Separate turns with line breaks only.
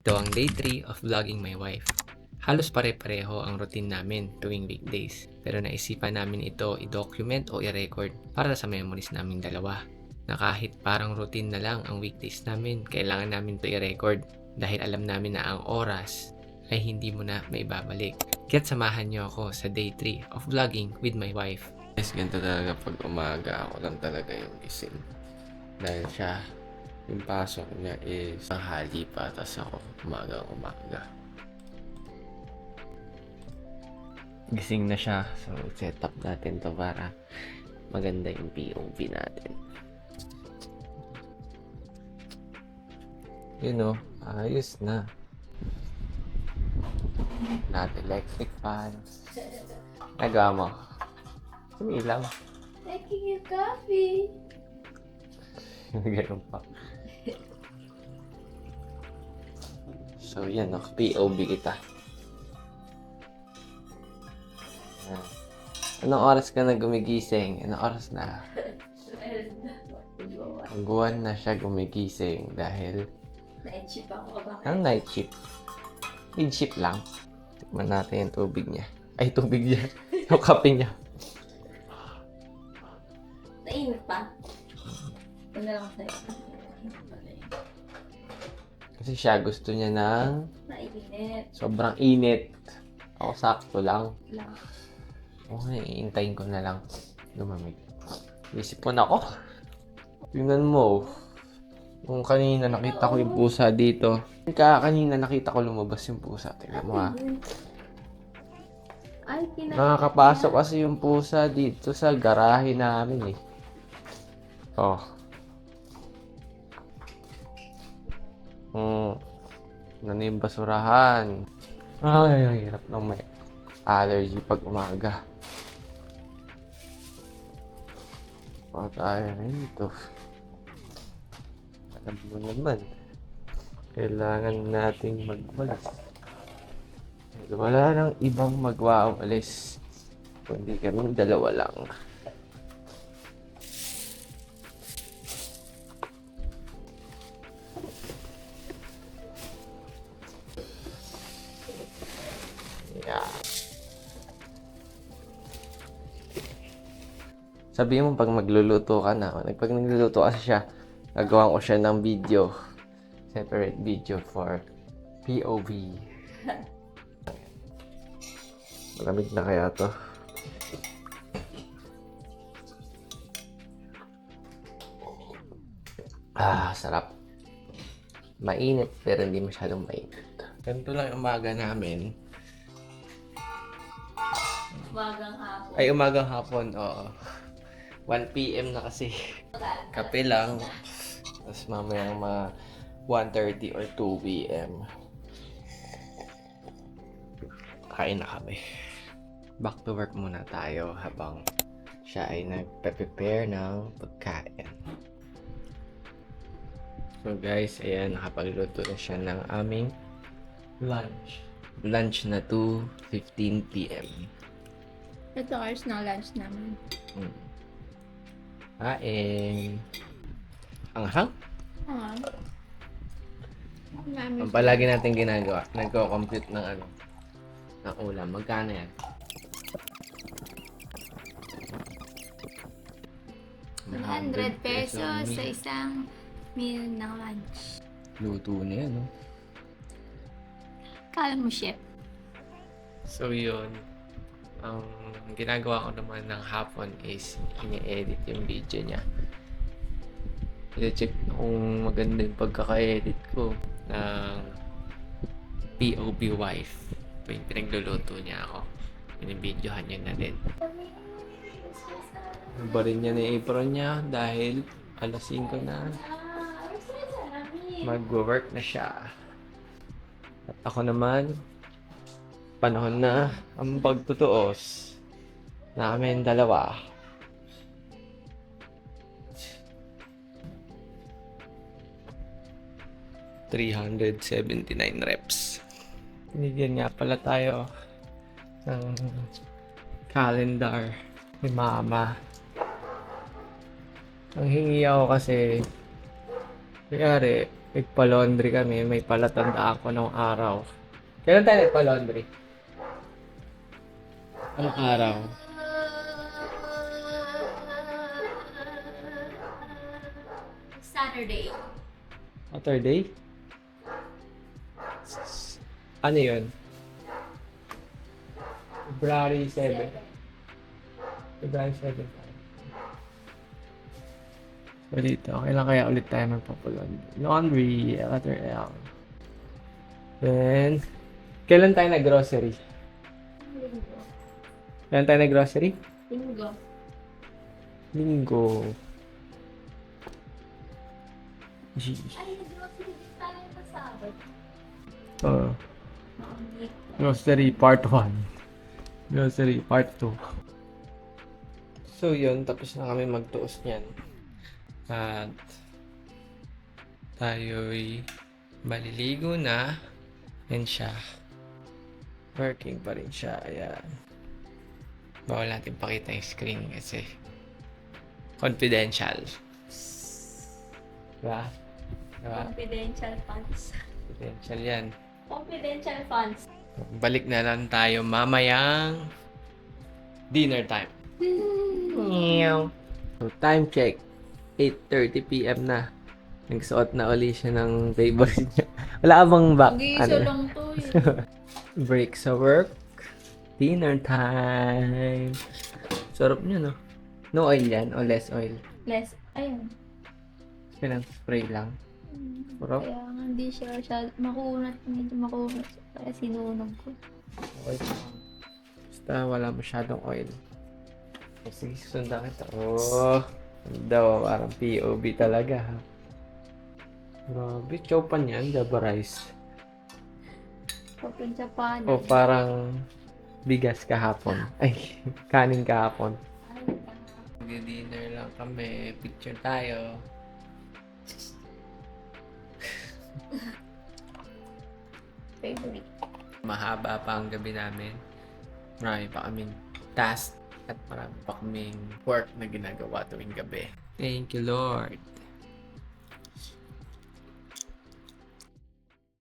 Ito ang day 3 of vlogging my wife. Halos pare-pareho ang routine namin tuwing weekdays. Pero naisipan namin ito i-document o i-record para sa memories naming dalawa. Na kahit parang routine na lang ang weekdays namin, kailangan namin ito i-record dahil alam namin na ang oras ay hindi mo na maibabalik. Kaya't samahan niyo ako sa day 3 of vlogging with my wife. Yes, ganito talaga pag umaga ako lang talaga yung gising. Dahil siya, yung pasok niya is tanghali pa, tas ako umaga. Gising na siya, so set up natin to para maganda yung POV natin. You know, ayos na. Not electric fans. Nagawa mo? Sumilaw.
Taking your coffee.
Ganun pa. So yan, POV kita. Anong oras ka na gumigising? Anong oras na? Buwan na siya gumigising dahil
Night shift ako ba?
ang night shift. Mid shift lang. Tikman natin yung tubig niya. Ay, tubig niya. Yung kape niya.
Nainit pa? Ano lang sa'yo?
Kasi siya gusto niya ng
Nainit.
sobrang init. Ako sakto lang.
Lang.
Okay, iintayin ko na lang lumamig. Isipon ako. Tingnan mo. Kung kanina nakita ko yung pusa dito. Kanina nakita ko lumabas yung pusa. Tingnan mo ha.
Ay,
Nakakapasok kasi yung pusa dito sa garahe namin eh. Oh. Ano yung basurahan? Ay, ang hirap ng may allergy pag umaga. Pa tayo rito. Alam mo naman, kailangan nating magwalis. Wala nang ibang magwawalis, kundi kaming dalawa lang. Yeah. Sabihin mo pag magluluto ka na, pag nagluluto kasi siya, gagawa ko siya ng video. Separate video for POV. Malamig na kaya to? Sarap. Mainit pero hindi masyadong mainit. Ganito lang yung umaga namin.
Umagang hapon.
Ay, umagang hapon, oo. 1 PM na kasi. Kape lang. Tapos mamayang 1:30 or 2 PM. Kain na kami. Back to work muna tayo habang siya ay nagpe-prepare ng pagkain. So guys, ayan, nakapagluto na siya ng aming lunch. Lunch na 2:15 PM.
Ito hours na lunch namin.
Kain. Anghang?
Mami.
Ang palagi natin ginagawa, nagko-compute ng ng ulam. Magkano yan?
100 pesos sa isang meal ng lunch.
Luto na yan, no?
Kala mo, chef.
So, yun. Ang ginagawa ko naman ng hapon is ini-edit yung video niya. I-check kung maganda yung pagkaka-edit ko ng POV wife. Ito yung pinagluluto niya ako. Binibidyohan niya na din. Iba rin niya na apron niya dahil alas 5 na. Mag-work na siya. At ako naman, panahon na ang pagtutuos namin dalawa. $379 reps. Binigyan nga pala tayo ng calendar ni Mama. Ang hingi ako kasi, kayari, Nagpa-laundry kami. May palatandaan ko nung araw. Kailan tayo nagpa-laundry? Anong araw?
Saturday.
Saturday? Ano yun? February 7. February 7. So dito, kailan kaya ulit tayo magpapalaundry? Laundry, letter L. Then, kailan tayo nag-grocery?
Linggo.
Kailan tayo nag-grocery?
Linggo.
Linggo. Jeez.
Ay, nag-grocery din tayo sa Sabado. Maunit.
Grocery part 1. Grocery part 2. So yun, tapos na kami magtuos niyan. At tayo'y maliligo na. And siya. Working pa rin siya. Ayan. Bawal natin pakita yung screen kasi confidential. Diba? Diba?
Confidential funds.
Confidential yan.
Confidential funds.
Balik na lang tayo mamayang dinner time. So, time check. 8:30 PM na. Nagsuot na uli siya ng favorite niya. Wala ka bang back?
Mag-iisa lang to eh.
Break sa work. Dinner time. Sarap niya, no? No oil yan o less oil?
Less, ayun.
Pinang spray lang. Sarap.
Kaya nga hindi siya makunat. Medyo makunat. Kaya sinunog ko.
Okay. Basta wala masyadong oil. Sige, susundan kita. Oh, daw, parang POV talaga, ha? Grabe, chopan yan, Java rice.
Open Japan.
O parang bigas kahapon. Ay, kanin kahapon. Mag-dinner lang kami. Picture tayo.
Favorite.
Mahaba pa ang gabi namin. Marami pa kaming task at marami pa kaming work na ginagawa tuwing gabi. Thank you, Lord.